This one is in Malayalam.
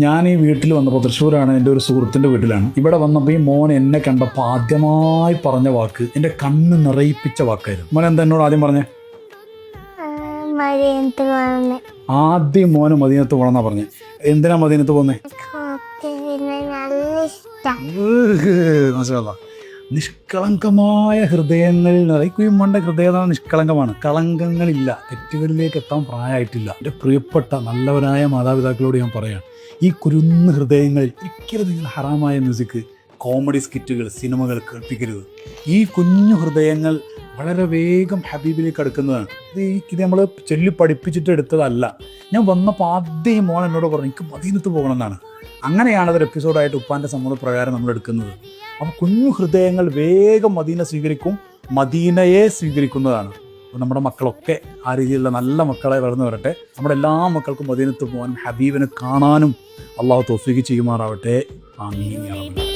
ഞാൻ ഈ വീട്ടിൽ വന്നപ്പോൾ, തൃശ്ശൂരാണ്, എൻ്റെ ഒരു സുഹൃത്തിൻ്റെ വീട്ടിലാണ്. ഇവിടെ വന്നപ്പോൾ ഈ മോൻ എന്നെ കണ്ടപ്പോൾ ആദ്യമായി പറഞ്ഞ വാക്ക് എൻ്റെ കണ്ണ് നിറയിപ്പിച്ച വാക്കായിരുന്നു. മോൻ എന്താ എന്നോട് ആദ്യം പറഞ്ഞേ? ആദ്യം മോന് മദീനത്ത് പോകണമെന്നാ പറഞ്ഞേ. എന്തിനാ മദീനത്ത് പോകുന്നേ? നിഷ്കളങ്കമായ ഹൃദയങ്ങളിൽ നിറയ്ക്കുമ്പോണ്ട ഹൃദയം നിഷ്കളങ്കമാണ്. കളങ്കങ്ങളില്ല, തെറ്റുകളിലേക്ക് എത്താൻ പ്രായമായിട്ടില്ല. എൻ്റെ പ്രിയപ്പെട്ട നല്ലവരായ മാതാപിതാക്കളോട് ഞാൻ പറയാം, ഈ കുരുന്ന് ഹൃദയങ്ങളിൽ ഒരിക്കലും നിങ്ങൾ ഹറാമായ മ്യൂസിക്, കോമഡി സ്കിറ്റുകൾ, സിനിമകൾ കേൾപ്പിക്കരുത്. ഈ കുഞ്ഞു ഹൃദയങ്ങൾ വളരെ വേഗം ഹബീബിലേക്ക് അടുക്കുന്നതാണ്. ഇത് നമ്മൾ ചൊല്ലി പഠിപ്പിച്ചിട്ട് എടുത്തതല്ല. ഞാൻ വന്നപ്പോൾ ആദ്യം മോൻ എന്നോട് പറഞ്ഞു എനിക്ക് മദീനത്ത് പോകണം എന്നാണ്. അങ്ങനെയാണ് അതൊരു എപ്പിസോഡായിട്ട് ഉപ്പാൻ്റെ സമ്മതപ്രകാരം നമ്മൾ എടുക്കുന്നത്. അപ്പോൾ കുഞ്ഞു ഹൃദയങ്ങൾ വേഗം മദീന സ്വീകരിക്കും, മദീനയെ സ്വീകരിക്കുന്നതാണ്. അപ്പോൾ നമ്മുടെ മക്കളൊക്കെ ആ രീതിയിലുള്ള നല്ല മക്കളെ വളർന്നു വരട്ടെ. നമ്മുടെ എല്ലാ മക്കൾക്കും മദീനത്ത് പോകാനും ഹബീബിനെ കാണാനും അള്ളാഹു തൗഫീഖ് ചെയ്യുമാറാവട്ടെ. ആമീൻ യാ റബ്ബൽ ആലമീൻ.